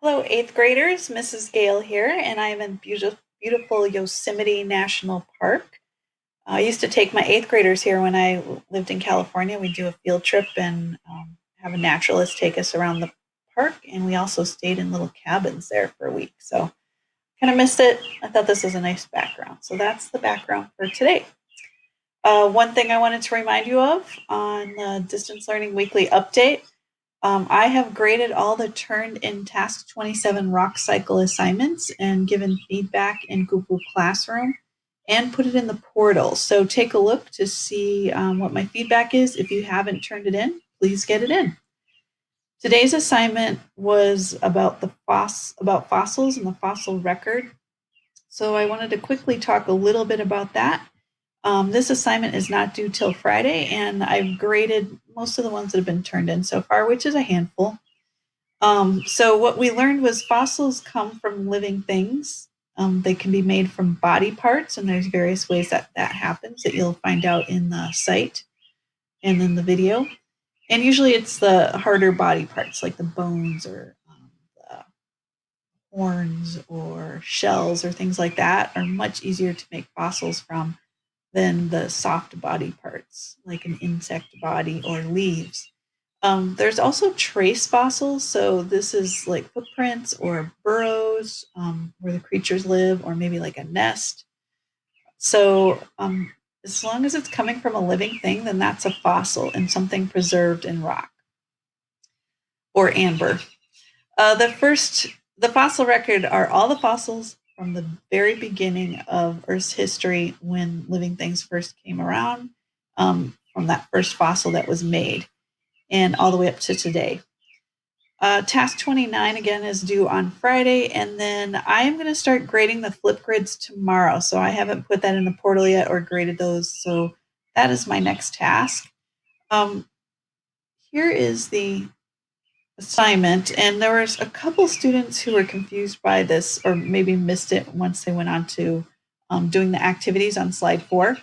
Hello, eighth graders. Mrs. Gale here, and I am in beautiful Yosemite National Park. I used to take my eighth graders here when I lived in California. We'd do a field trip and have a naturalist take us around the park, and we also stayed in little cabins there for a week. So, kind of missed it. I thought this was a nice background. So, that's the background for today. One thing I wanted to remind you of on the Distance Learning Weekly Update, I have graded all the turned in Task 27 Rock Cycle assignments and given feedback in Google Classroom and put it in the portal. So take a look to see what my feedback is. If you haven't turned it in, please get it in. Today's assignment was about about fossils and the fossil record. So I wanted to quickly talk a little bit about that. This assignment is not due till Friday, and I've graded most of the ones that have been turned in so far, which is a handful. So what we learned was fossils come from living things. They can be made from body parts, and there's various ways that that happens that you'll find out in the site and in the video. And usually it's the harder body parts like the bones or the horns or shells or things like that are much easier to make fossils from than the soft body parts, like an insect body or leaves. There's also trace fossils. So this is like footprints or burrows where the creatures live, or maybe like a nest. So as long as it's coming from a living thing, then that's a fossil and something preserved in rock or amber. The fossil record are all the fossils from the very beginning of Earth's history when living things first came around, from that first fossil that was made, and all the way up to today. Task 29 again is due on Friday, and then I am going to start grading the flip grids tomorrow. So I haven't put that in the portal yet or graded those. So that is my next task. Um, Here is the assignment, and there was a couple students who were confused by this or maybe missed it once they went on to doing the activities on slide 4.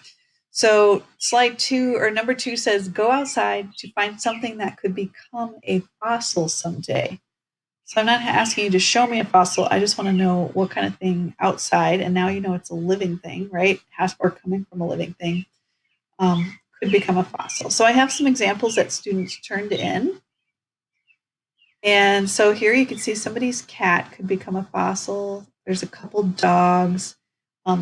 So slide 2 or number 2 says go outside to find something that could become a fossil someday. So I'm not asking you to show me a fossil. I just want to know what kind of thing outside, and now you know it's a living thing, right? Has or coming from a living thing, could become a fossil. So I have some examples that students turned in. And so here you can see somebody's cat could become a fossil. There's a couple dogs,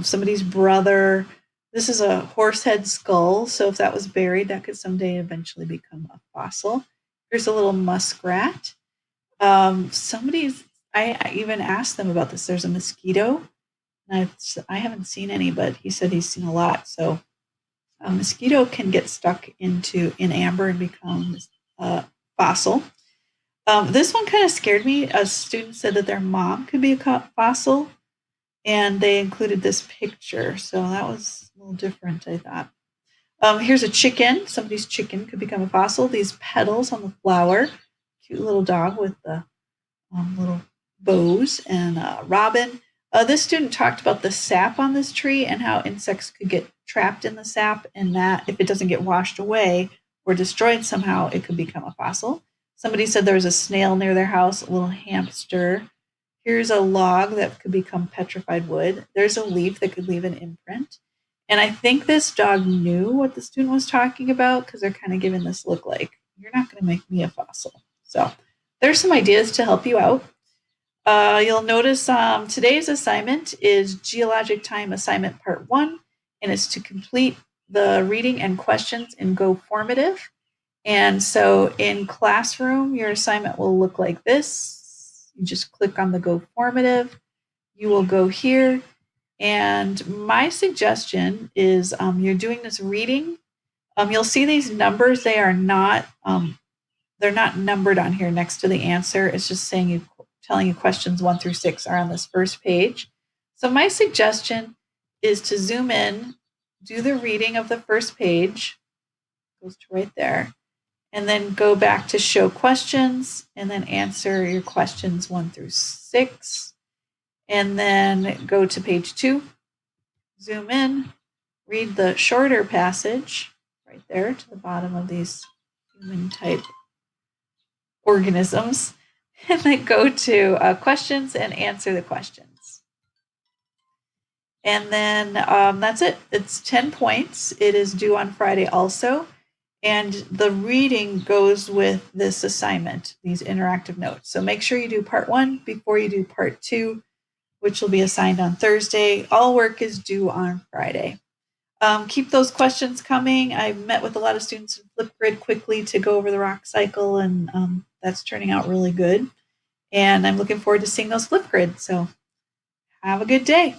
somebody's brother. This is a horse head skull. So if that was buried, that could someday eventually become a fossil. Here's a little muskrat. I even asked them about this. There's a mosquito. And I haven't seen any, but he said he's seen a lot. So a mosquito can get stuck in amber and become a fossil. This one kind of scared me. A student said that their mom could be a fossil, and they included this picture. So that was a little different, I thought. Here's a chicken. Somebody's chicken could become a fossil. These petals on the flower. Cute little dog with the little bows and robin. This student talked about the sap on this tree and how insects could get trapped in the sap, and that if it doesn't get washed away or destroyed somehow, it could become a fossil. Somebody said there was a snail near their house, a little hamster. Here's a log that could become petrified wood. There's a leaf that could leave an imprint. And I think this dog knew what the student was talking about because they're kind of giving this look like, you're not going to make me a fossil. So there's some ideas to help you out. You'll notice today's assignment is Geologic Time Assignment Part 1, and it's to complete the reading and questions in Go Formative. And so in Classroom, your assignment will look like this. You just click on the Go Formative. You will go here. And my suggestion is you're doing this reading. You'll see these numbers. They are not they're not numbered on here next to the answer. It's just telling you questions 1 through 6 are on this first page. So my suggestion is to zoom in, do the reading of the first page, goes to right there, and then go back to show questions and then answer your questions 1 through 6. And then go to page 2, zoom in, read the shorter passage right there to the bottom of these human type organisms. and then go to questions and answer the questions. And then that's it. It's 10 points. It is due on Friday also. And the reading goes with this assignment, these interactive notes. So make sure you do part 1 before you do part 2, which will be assigned on Thursday. All work is due on Friday. Keep those questions coming. I met with a lot of students in Flipgrid quickly to go over the rock cycle, and that's turning out really good. And I'm looking forward to seeing those Flipgrid. So have a good day.